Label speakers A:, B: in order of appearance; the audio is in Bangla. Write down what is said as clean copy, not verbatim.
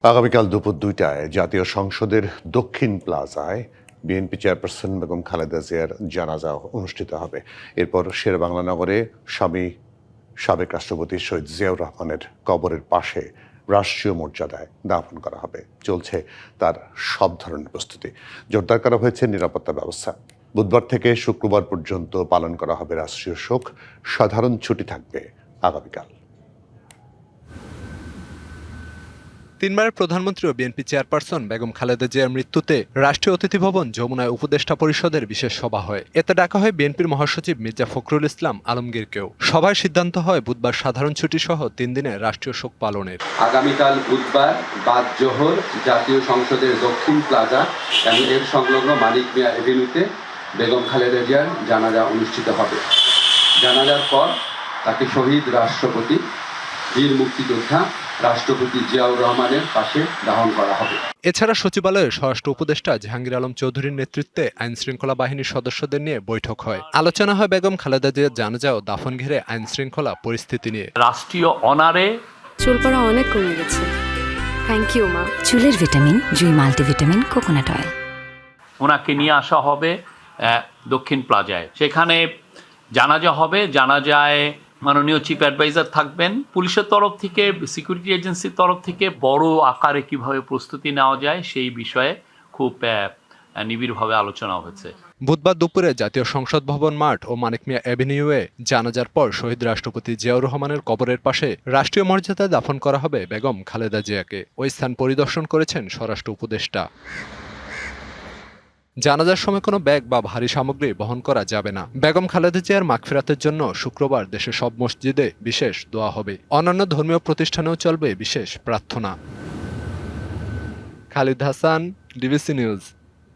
A: আগামীকাল দুপুর ২টায় জাতীয় সংসদের দক্ষিণ প্লাজায় বিএনপি চেয়ারপারসন বেগম খালেদা জিয়ার জানাজা অনুষ্ঠিত হবে। এরপর শেরেবাংলা নগরে সাবেক রাষ্ট্রপতি শহীদ জিয়াউর রহমানের কবরের পাশে রাষ্ট্রীয় মর্যাদায় দাফন করা হবে। চলছে তার সব ধরনের প্রস্তুতি। জোরদার করা হয়েছে নিরাপত্তা ব্যবস্থা। বুধবার থেকে শুক্রবার পর্যন্ত পালন করা হবে রাষ্ট্রীয় শোক। সাধারণ ছুটি থাকবে আগামীকাল।
B: তিনবারের প্রধানমন্ত্রী ও বিএনপি চেয়ারপারসন বেগম খালেদা জিয়ার মৃত্যুতে রাষ্ট্রীয় অতিথি ভবন যমুনায় উপদেষ্টা পরিষদের বিশেষ সভা হয়। এতে ডাকা হয় বিএনপির মহাসচিব মির্জা ফখরুল ইসলাম আলমগীরকেও। সভায় সিদ্ধান্ত হয় বুধবার সাধারণ ছুটি সহ 3 দিনের রাষ্ট্রীয় শোক পালনের।
C: আগামীকাল বুধবার বাদ জোহর জাতীয় সংসদের দক্ষিণ প্লাজা এবং এর সংলগ্ন মানিক মিয়া এভিনিউতে বেগম খালেদা জিয়ার জানাজা অনুষ্ঠিত হবে। জানাজার পর তাকে শহীদ রাষ্ট্রপতি বীর মুক্তিযোদ্ধা রাষ্ট্রপতি জিয়াউর রহমানের পাশে দাফন করা হবে।
B: এছাড়া সচিবালয়ের স্বরাষ্ট্র উপদেষ্টা জাহাঙ্গীর আলম চৌধুরীর নেতৃত্বে আইন শৃঙ্খলা বাহিনীর সদস্যদের নিয়ে বৈঠক হয়। আলোচনা হয় বেগম খালেদা জিয়ার জানাজা ও দাফন ঘিরে আইন শৃঙ্খলা পরিস্থিতি নিয়ে।
D: রাষ্ট্রীয় অনারে
E: চুল পড়া অনেক কমে গেছে। থ্যাংক ইউ মা।
F: চুলের ভিটামিন জুই মাল্টিভিটামিন কোকোনাট অয়েল।
D: ওনাকে নিয়ে আসা হবে দক্ষিণ প্লাজায়। সেখানে জানাজা হবে। জানাজায় মাননীয় চিফ অ্যাডভাইজার থাকবেন। পুলিশের তরফ থেকে, সিকিউরিটি এজেন্সির তরফ থেকে বড় আকারে কিভাবে প্রস্তুতি নেওয়া যায় সেই বিষয়ে খুব নিবিড়ভাবে আলোচনা হয়েছে।
B: বুধবার দুপুরে জাতীয় সংসদ ভবন মাঠ ও মানিক মিয়া এভিনিউয়ে জানাজার পর শহীদ রাষ্ট্রপতি জিয়াউর রহমানের কবরের পাশে রাষ্ট্রীয় মর্যাদায় দাফন করা হবে বেগম খালেদা জিয়াকে। ওই স্থান পরিদর্শন করেছেন স্বরাষ্ট্র উপদেষ্টা। জানাজার সময় কোনো ব্যাগ বা ভারী সামগ্রী বহন করা যাবে না। বেগম খালেদা জিয়ার মাগফিরাতের জন্য শুক্রবার দেশের সব মসজিদে বিশেষ দোয়া হবে। অন্যান্য ধর্মীয় প্রতিষ্ঠানেও চলবে বিশেষ প্রার্থনা। Khalid Hasan, DBC news.